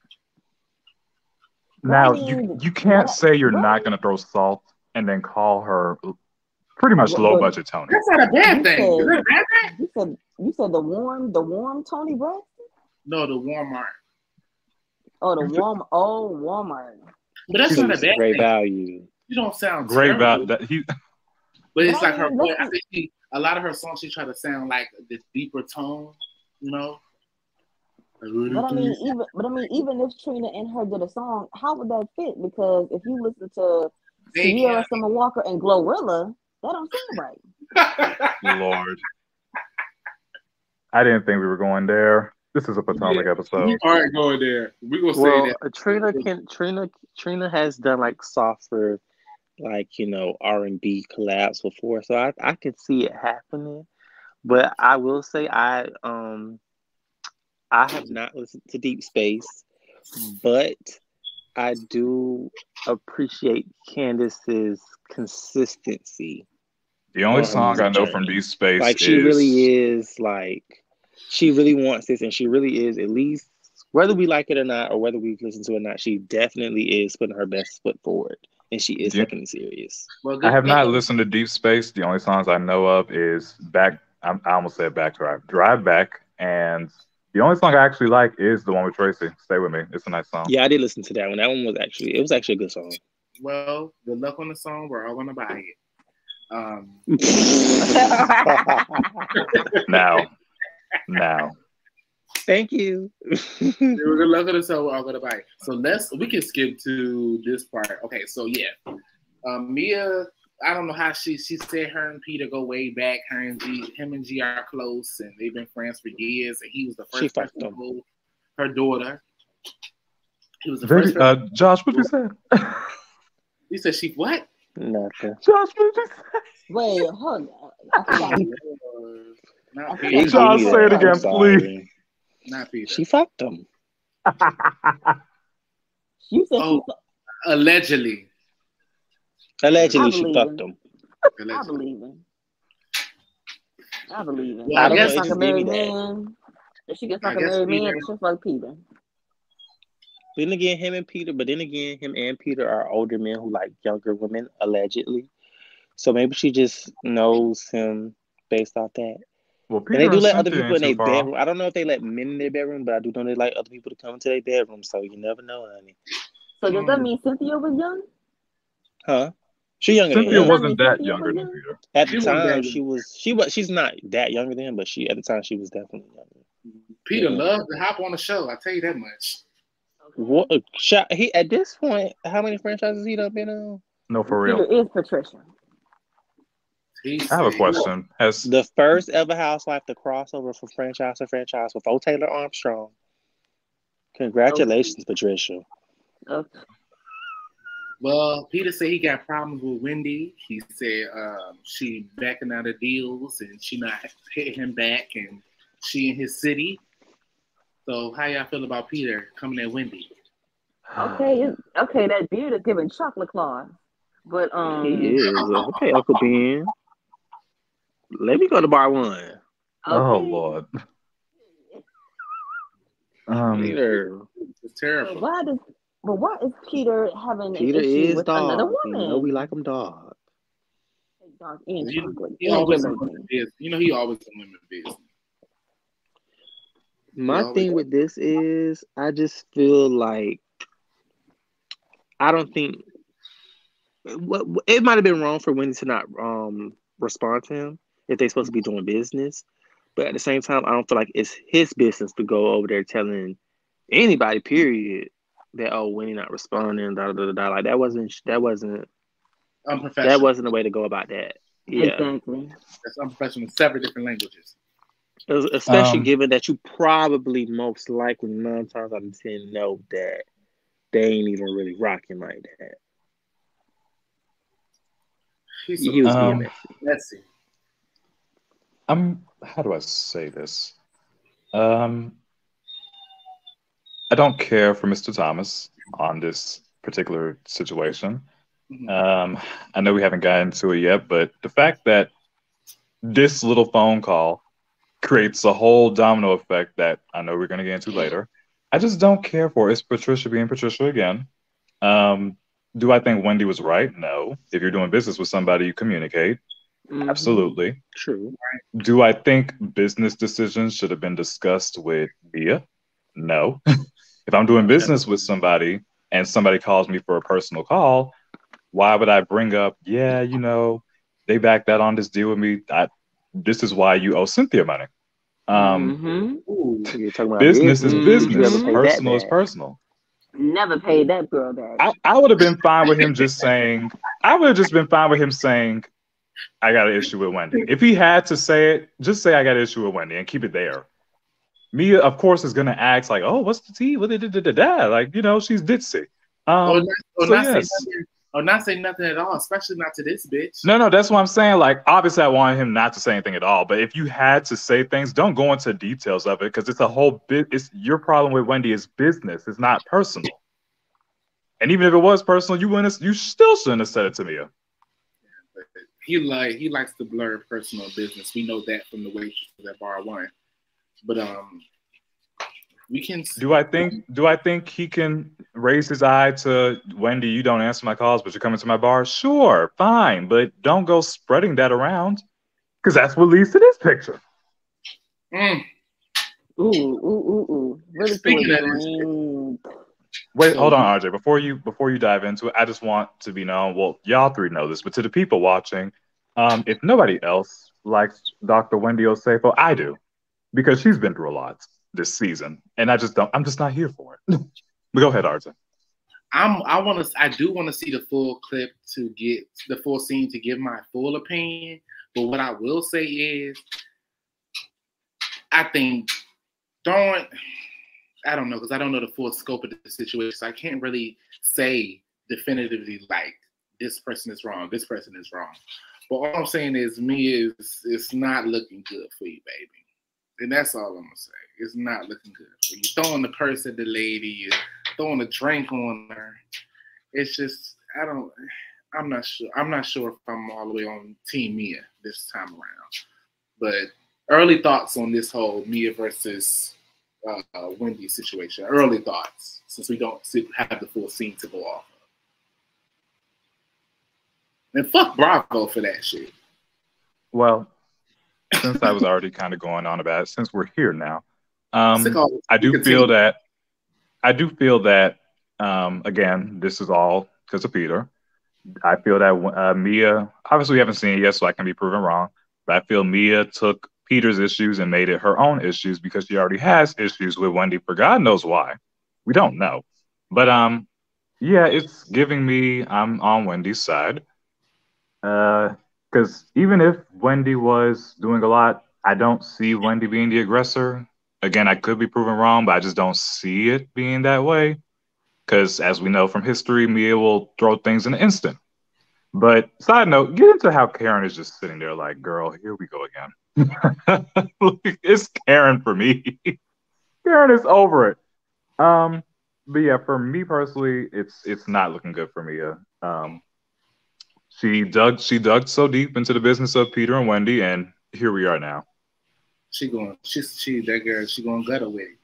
Now, you can't say you're not gonna throw salt and then call her pretty much low-budget Toni. That's not a bad thing. Is that a bad thing? You said the warm Toni Braxton? No, the Walmart. Oh, the warm. Oh, Walmart. But that's not a bad great thing. Value. You don't sound great value. But it's like her voice. I think a lot of her songs she try to sound like this deeper tone, you know. But I mean, even if Trina and her did a song, how would that fit? Because if you listen to Sierra Summer Walker and Glorilla, that don't sound right. Lord, I didn't think we were going there. This is a Potomac episode. We aren't going there. We're gonna say that. Trina has done like softer, like R&B collabs before, so I could see it happening. But I will say I have not listened to Deep Space, but I do appreciate Candace's consistency. The only song I know from Deep Space like she really is like she really wants this, and she really is, at least whether we like it or not, or whether we listen to it or not, she definitely is putting her best foot forward, and she is taking it serious. Well, I have not listened to Deep Space. The only songs I know of is Back. I almost said Back Drive Back, and the only song I actually like is the one with Tracy. Stay With Me. It's a nice song. Yeah, I did listen to that one. That one was actually a good song. Well, good luck on the song. We're all gonna buy it. Now. Thank you. We're luck on the song. We're all gonna buy it. So we can skip to this part. Okay, so yeah, Mia. I don't know how she said her and Peter go way back. Him and G are close, and they've been friends for years. And he was the first person to hold her daughter. He was the first. Josh, what you say? He said she what? Nothing. Josh, what you say? Wait, hold on. Josh, say it again, please. Not Peter. She fucked him. You said Oh, allegedly. Allegedly, she fucked him. I believe him. I believe him. Well, I I don't know. guess It Fuck a just gave me married that. man. If she can fuck I a guess married man, Peter- then she'll fuck Peter. Then again, him and Peter, but then again, him and Peter are older men who like younger women, allegedly. So maybe she just knows him based off that. Well, And they Peter do and let other Cynthia people in ain't their too far bedroom. I don't know if they let men in their bedroom, but I do know they like other people to come into their bedroom. So you never know, honey. So does that mean Cynthia was young? Huh? She younger than Cynthia him. wasn't that Cynthia younger was than young? Peter. At the She wasn't time, that she's not that younger than him, but at the time she was definitely younger. Peter Yeah. loved to hop on the show. I tell you that much. What he at this point? How many franchises he done been on? No, for Peter real. is Patricia. I have a question. Has The first ever housewife to cross over from franchise to franchise before Taylor Armstrong. Congratulations, Patricia. Okay. Well, Peter said he got problems with Wendy. He said she backing out of deals and she not hitting him back, and she in his city. So how y'all feel about Peter coming at Wendy? Okay, that beard is giving chocolate claw. But He is. Okay, Uncle Ben. Let me go to bar one. oh okay. Lord. Peter. It's terrible. Why is Peter having Peter an issue is with dog. another You woman? know we like him dog. Dog and chocolate He and always good in looking. women's business. You know he always in women's business. My thing with this is I just feel like I don't think it might have been wrong for Wendy to not respond to him if they're supposed to be doing business. But at the same time, I don't feel like it's his business to go over there telling anybody, period, that Wendy not responding, da da da da. Like that wasn't Unprofessional. the way to go about that. Yeah, Exactly. That's unprofessional in several different languages. especially given that you probably most likely 9 times out of 10 know that they ain't even really rocking like that. He was being messy. How do I say this? I don't care for Mr. Thomas on this particular situation. Mm-hmm. I know we haven't gotten to it yet, but the fact that this little phone call creates a whole domino effect that I know we're going to get into later, I just don't care for. It's Patricia being Patricia again. Do I think Wendy was right? No. If you're doing business with somebody, you communicate. Mm-hmm. Absolutely. True. Do I think business decisions should have been discussed with Mia? No. If I'm doing business with somebody and somebody calls me for a personal call, why would I bring up, yeah, you know, they backed that on this deal with me. This is why you owe Cynthia money. You're talking about business is business. Personal is personal. Never paid that girl back. I would have been fine with him just saying, I would have just been fine with him saying, I got an issue with Wendy. If he had to say it, just say I got an issue with Wendy and keep it there. Mia, of course, is gonna ask like, "Oh, what's the tea? What did like, you know, she's ditzy." Or not say nothing at all, especially not to this bitch. No, that's what I'm saying. Like, obviously, I wanted him not to say anything at all. But if you had to say things, don't go into details of it because it's a whole bit. It's your problem with Wendy is business. It's not personal. And even if it was personal, you still shouldn't have said it to Mia. He likes to blur personal business. We know that from the waitresses at Bar One. But we can. Do I think he can raise his eye to Wendy? You don't answer my calls, but you're coming to my bar. Sure, fine, but don't go spreading that around because that's what leads to this picture. Ooh. Really Speaking of this, wait, hold on, RJ. Before you dive into it, I just want to be known. Well, y'all three know this, but to the people watching, if nobody else likes Dr. Wendy Osefo, I do, because she's been through a lot this season, and I'm just not here for it. But go ahead, RJ. I do want to see the full clip to get the full scene to give my full opinion. But what I will say is, I think I don't know because I don't know the full scope of the situation. So I can't really say definitively like this person is wrong, this person is wrong. But all I'm saying is it's not looking good for you, baby. And that's all I'm gonna say. It's not looking good. So you're throwing the purse at the lady, you're throwing a drink on her. It's just, I'm not sure. I'm not sure if I'm all the way on Team Mia this time around. But early thoughts on this whole Mia versus Wendy situation. Early thoughts, since we don't have the full scene to go off of. And fuck Bravo for that shit. Well, since I was already kind of going on about it, since we're here now, I do feel that again, this is all because of Peter. I feel that Mia, obviously we haven't seen it yet, so I can be proven wrong, but I feel Mia took Peter's issues and made it her own issues because she already has issues with Wendy for God knows why. We don't know. But yeah, it's giving me I'm on Wendy's side. Because even if Wendy was doing a lot, I don't see Wendy being the aggressor. Again, I could be proven wrong, but I just don't see it being that way. Because as we know from history, Mia will throw things in an instant. But side note, get into how Karen is just sitting there like, girl, here we go again. It's Karen for me. Karen is over it. But yeah, for me personally, it's not looking good for Mia. She dug so deep into the business of Peter and Wendy, and here we are now. That girl, she going gutter with it.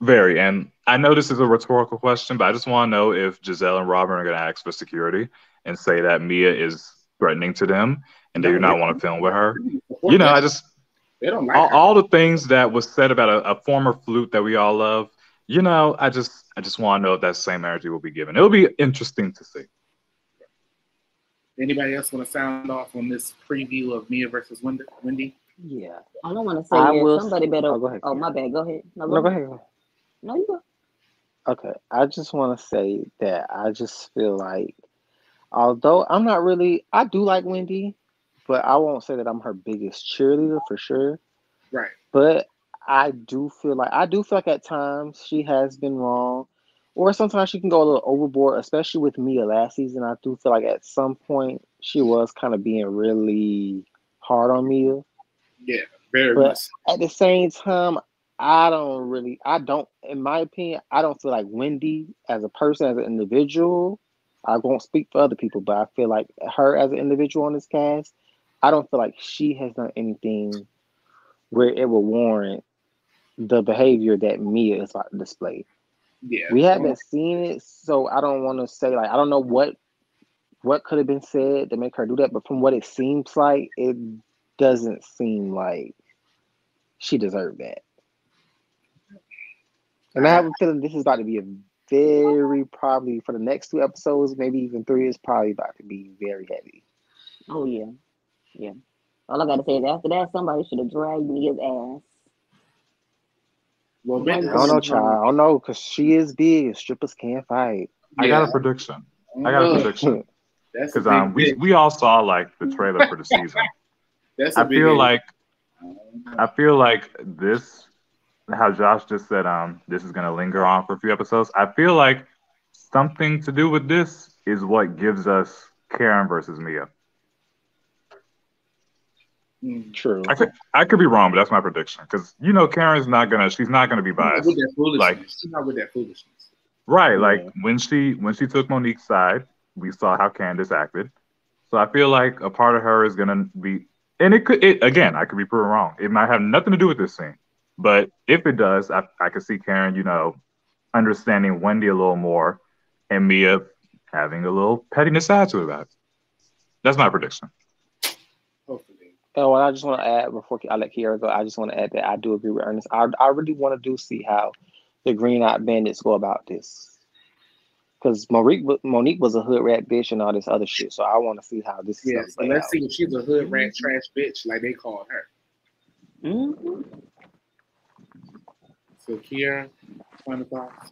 Very, and I know this is a rhetorical question, but I just want to know if Giselle and Robin are going to ask for security and say that Mia is threatening to them and they do not want to film with her. You know, they don't like all the things that was said about a former flute that we all love. You know, I just want to know if that same energy will be given. It'll be interesting to see. Anybody else want to sound off on this preview of Mia versus Wendy? Yeah. All I want to say is somebody better. Oh, go ahead. Oh, my bad. Go ahead. No, go ahead. No, you go. Okay. I just want to say that I just feel like, although I'm not really, I do like Wendy, but I won't say that I'm her biggest cheerleader for sure. Right. But I do feel like at times she has been wrong. Or sometimes she can go a little overboard, especially with Mia last season. I do feel like at some point she was kind of being really hard on Mia. Yeah, very but much. At the same time, in my opinion, I don't feel like Wendy as a person, as an individual, I won't speak for other people, but I feel like her as an individual on this cast, I don't feel like she has done anything where it will warrant the behavior that Mia is about to display. Yeah, we haven't seen it, so I don't want to say I don't know what could have been said to make her do that. But from what it seems like, it doesn't seem like she deserved that. And I have a feeling this is about to be a very probably for the next 2 episodes, maybe even 3, is probably about to be very heavy. Oh yeah. All I gotta say is after that, somebody should have dragged Mia's ass. Well, I don't know, child. I don't know, because she is big and strippers can't fight. I got a prediction. Because we all saw like the trailer for the season. I feel like this, how Josh just said, this is gonna linger on for a few episodes. I feel like something to do with this is what gives us Karen versus Mia. True. I could be wrong, but that's my prediction. Because Karen's she's not gonna be biased. She's not with that foolishness. Right. Like when she took Monique's side, we saw how Candace acted. So I feel like a part of her is gonna be, and I could be proven wrong. It might have nothing to do with this scene, but if it does, I could see Karen, understanding Wendy a little more, and Mia having a little pettiness add to it. That's my prediction. Oh, and I just want to add before I let Kiara go. I just want to add that I do agree with Ernest. I really want to see how the Green Eyed Bandits go about this, because Monique was a hood rat bitch and all this other shit. So I want to see how this. Yeah, so let's see if she's a hood rat trash bitch like they called her. Mm-hmm. So Kiara, final thoughts.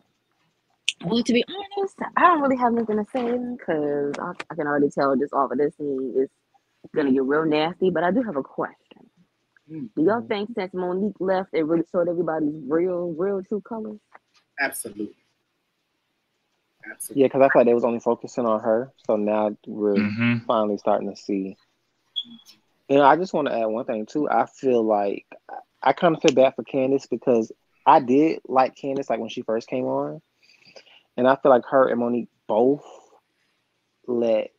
Well, to be honest, I don't really have nothing to say because I can already tell just off of this scene is gonna get real nasty. But I do have a question. Do y'all think since Monique left, it really showed everybody's real true colors? Absolutely. Yeah, because I thought they was only focusing on her. So now we're finally starting to see. I just want to add one thing too. I feel like I kind of feel bad for Candace because I did like Candace like when she first came on, and I feel like her and Monique both let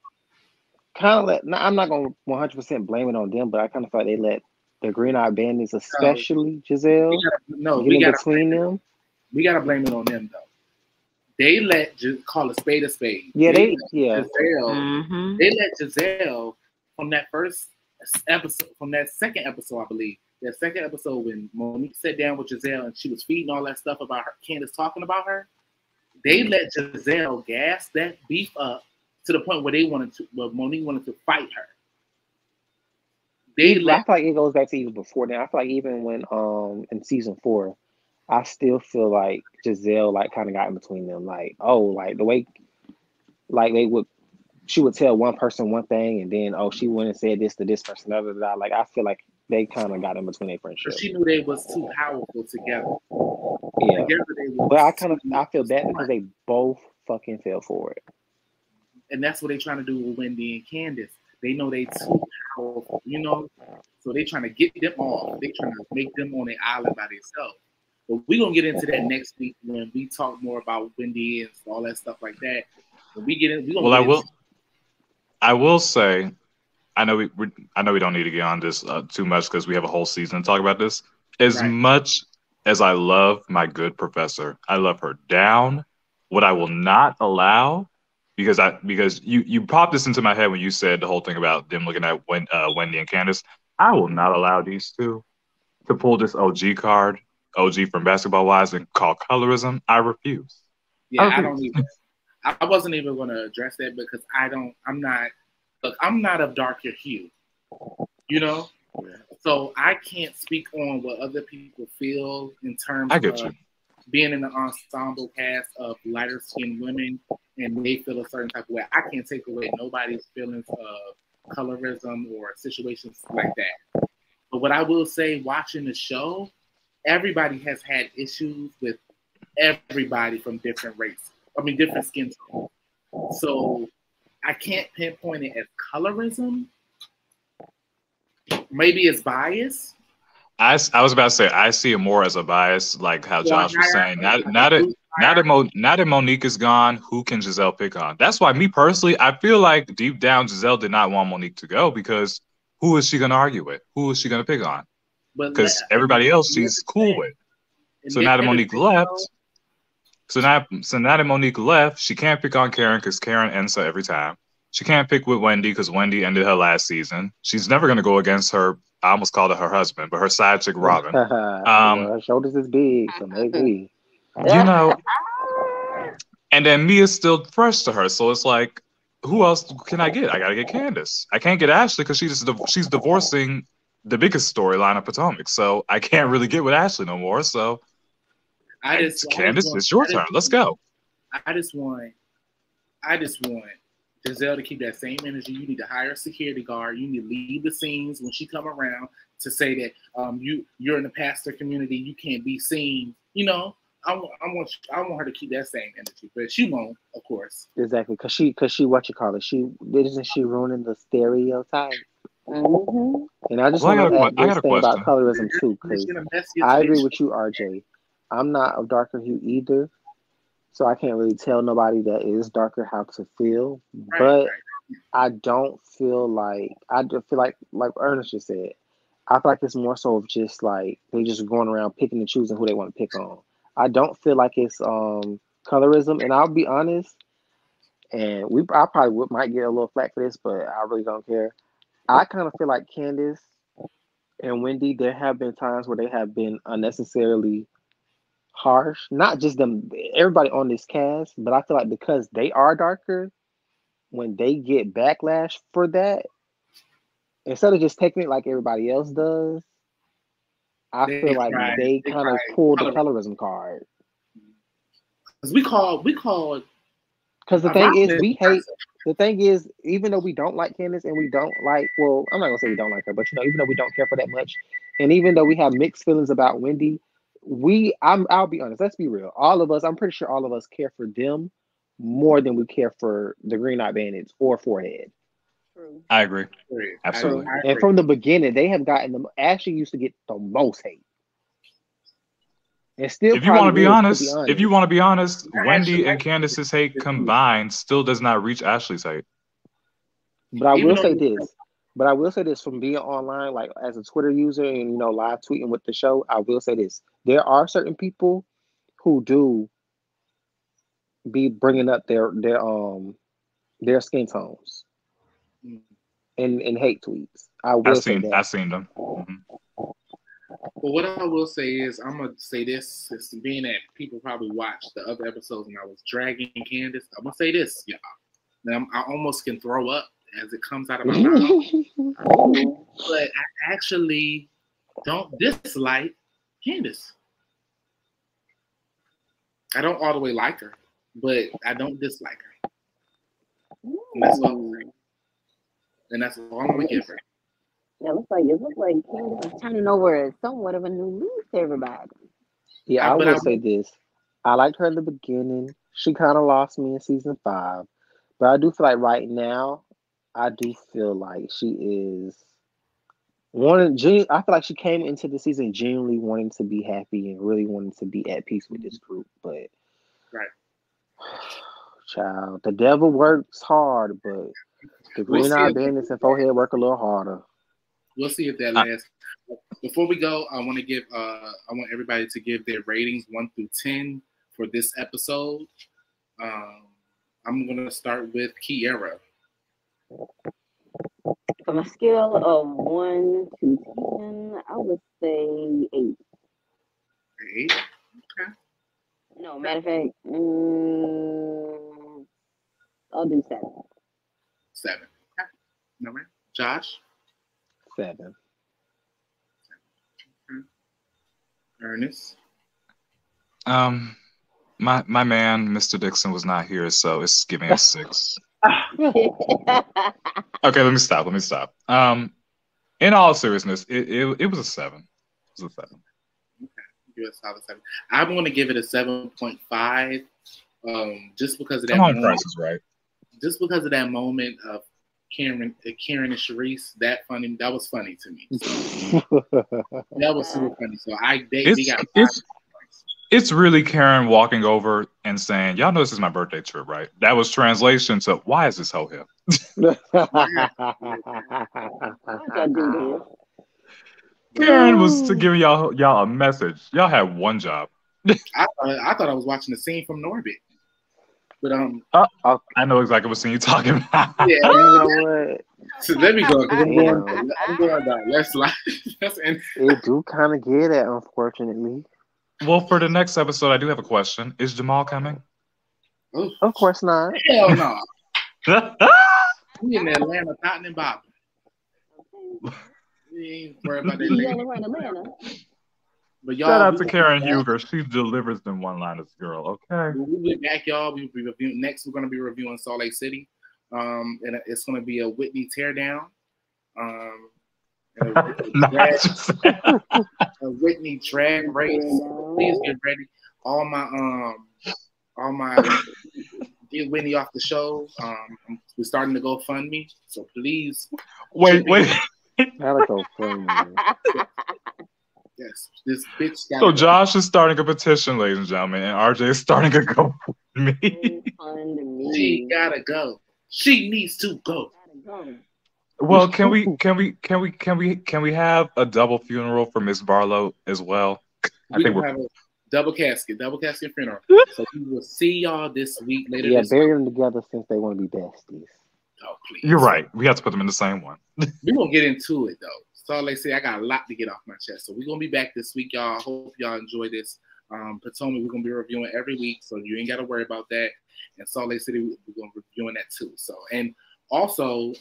I'm not gonna 100% blame it on them, but I kind of feel like they let the Green Eyed Bandits, especially Giselle, get in between them. We gotta blame it on them though. They call a spade a spade. Yeah, Mm-hmm. They let Giselle from that first episode, from that second episode, I believe. That second episode when Monique sat down with Giselle and she was feeding all that stuff about her, Candace talking about her. They let Giselle gas that beef up to the point where Monique wanted to fight her. I feel like it goes back to even before then. I feel like even when in season 4, I still feel like Giselle like kind of got in between them. Like, like the way like she would tell one person one thing and then she went and said this to this person, like I feel like they kind of got in between their friendship. She knew they was too powerful together. Yeah. But I feel bad because they both fucking fell for it. And that's what they're trying to do with Wendy and Candace. They know they too powerful, so they're trying to get them off. They're trying to make them on their island by themselves. But we're going to get into that next week when we talk more about Wendy and all that stuff like that. When we get in, I will say, I know we don't need to get on this too much because we have a whole season to talk about this. As much as I love my good professor, I love her down. What I will not allow, because you popped this into my head when you said the whole thing about them looking at Wendy and Candace. I will not allow these two to pull this OG card, OG from Basketball Wives, and call colorism. I refuse. Yeah, I don't even. I wasn't even going to address that because I'm not of darker hue, so I can't speak on what other people feel in terms of being in the ensemble cast of lighter skinned women and they feel a certain type of way. I can't take away nobody's feelings of colorism or situations like that. But what I will say, watching the show, everybody has had issues with everybody from different races. Different skin tones. So I can't pinpoint it as colorism. Maybe it's bias. I was about to say I see it more as a bias, like how Josh was saying. Now that Monique is gone, who can Giselle pick on? That's why, me personally, I feel like deep down Giselle did not want Monique to go because who is she going to argue with? Who is she going to pick on? Because everybody else she's cool with. So now that Monique left. So now that Monique left, she can't pick on Karen because Karen ends her every time. She can't pick with Wendy because Wendy ended her last season. She's never going to go against her. I almost called her husband, but her side chick, Robin. Well, her shoulders is big, so maybe. And then Mia's still fresh to her. So it's like, who else can I get? I got to get Candace. I can't get Ashley because she's divorcing the biggest storyline of Potomac. So I can't really get with Ashley no more. So Candace, it's your turn. Let's go. I just want Giselle to keep that same energy. You need to hire a security guard. You need to leave the scenes when she come around to say that you're in the pastor community. You can't be seen. I want her to keep that same energy, but she won't, of course. Exactly, because she what you call it? Isn't she ruining the stereotype? Mm-hmm. And I just want to add this thing about colorism too, because I agree with you, RJ. I'm not of darker hue either, so I can't really tell nobody that is darker how to feel. But I don't feel like I just feel like Ernest just said. I feel like it's more so of just like they just going around picking and choosing who they want to pick on. I don't feel like it's colorism, and I'll be honest. And I probably might get a little flack for this, but I really don't care. I kind of feel like Candace and Wendy. There have been times where they have been unnecessarily harsh, not just them, everybody on this cast, but I feel like because they are darker, when they get backlash for that, instead of just taking it like everybody else does, I feel like they kind of pull the colorism card. Because we call. Because the thing is, we hate. The thing is, even though we don't like Candace and we don't like, well, I'm not gonna say we don't like her, but even though we don't care for that much, and even though we have mixed feelings about Wendy, I'll be honest, let's be real. All of us, I'm pretty sure all of us care for them more than we care for the Green Eyed Bandits or Forehead. I agree. Absolutely. And from the beginning, they have gotten them. Ashley used to get the most hate. And still, if you want to be probably honest, will, to if you want to be honest, Wendy Actually, and Candace's hate combined still does not reach Ashley's hate. But I Even will though say this. But I will say this from being online, like as a Twitter user and live tweeting with the show. I will say this: there are certain people who do be bringing up their skin tones in hate tweets. I will say that. I've seen them. Mm-hmm. But what I will say is, I'm gonna say this, since being that people probably watched the other episodes and I was dragging Candace. I'm gonna say this, y'all. Now, I almost can throw up as it comes out of my mouth, but I actually don't dislike Candace. I don't all the way like her, but I don't dislike her. And that's all I'm saying. And that's all I'm gonna give her. Yeah, it looks like Candace is turning over as somewhat of a new leaf to everybody. Yeah, I will say this. I liked her in the beginning. She kind of lost me in season 5. But I do feel like right now, I do feel like she is I feel like she came into the season genuinely wanting to be happy and really wanting to be at peace with this group. But, Right. Child, the devil works hard, but the green-eyed bandits and forehead work a little harder. We'll see if that lasts. Before we go, I want everybody to give their ratings 1 through 10 for this episode. I'm gonna start with Kiera. From a scale of 1 to 10, I would say 8. 8. Okay. No, matter of fact, I'll do 7. 7. Okay. All right. Josh. 7. Okay. Ernest. My man, Mr. Dixon, was not here, so it's giving a 6. Okay, let me stop. In all seriousness, it was a 7. It was a 7. Okay, give it a solid 7. I'm going to give it a 7.5. Just because of that. Come on, Price is Right. Just because of that moment of Karen and Charisse, that was funny to me. So, that was super funny. So they got 5. It's really Karen walking over and saying, "Y'all know this is my birthday trip, right?" That was translation to, "Why is this hoe here?" Karen was to give y'all a message. Y'all had one job. I thought I was watching the scene from Norbit. But I know exactly what scene you're talking about. Yeah, you know what? So let me go. I'm going down. Let's slide. It do kind of get it, unfortunately. Well, for the next episode, I do have a question. Is Jamal coming? Oof. Of course not. Hell no. We in Atlanta, cotton and bobbing. We ain't worried about that. But y'all, shout out to Karen Huger. She delivers them one-liners, girl. Okay. We'll be back, y'all. We'll be reviewing next. We're going to be reviewing Salt Lake City. And it's going to be a Whitney teardown. A Whitney drag race. Please get ready. All my get Whitney off the show. We're starting to go fund me, so please. Wait. Gotta go fund me. Yes, this bitch. So Josh is starting a petition, ladies and gentlemen, and RJ is starting to go for me. She gotta go. She needs to go. Well, can we have a double funeral for Miss Barlow as well? We will have a double casket funeral. So we will see y'all this week later. Yeah, bury them together since they want to be besties. Oh, please. You're right. We have to put them in the same one. We're gonna get into it though. So like I say, I got a lot to get off my chest. So we're gonna be back this week, y'all. I hope y'all enjoy this. Potomac, we're gonna be reviewing every week, so you ain't gotta worry about that. And Salt Lake City, we're gonna be reviewing that too. So and also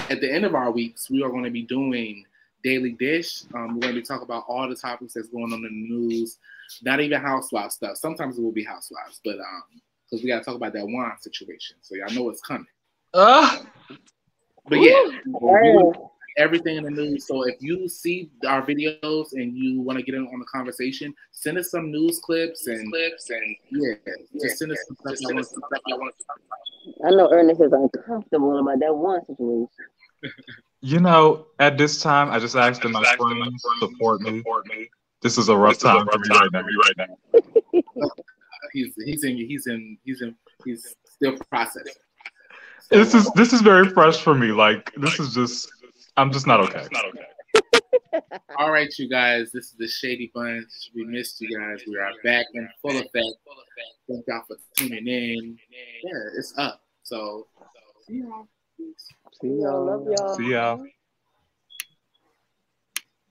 at the end of our weeks, we are going to be doing Daily Dish. We're going to be talking about all the topics that's going on in the news, not even housewives stuff. Sometimes it will be housewives, but because we got to talk about that Juan situation. So y'all know it's coming. But yeah, everything in the news. So if you see our videos and you want to get in on the conversation, send us some news clips and just send us some stuff you want to talk about. I know Ernest is uncomfortable about that one situation. You know, at this time, I just asked my friends to support me. This is a rough time for me right now. He's still processing. This is very fresh for me. Like this is just I'm just not okay. All right, you guys. This is the Shady Bunch. We missed you guys. We are back in full effect. Thank y'all for tuning in. Yeah, it's up. So see y'all. See y'all. Love y'all. See y'all.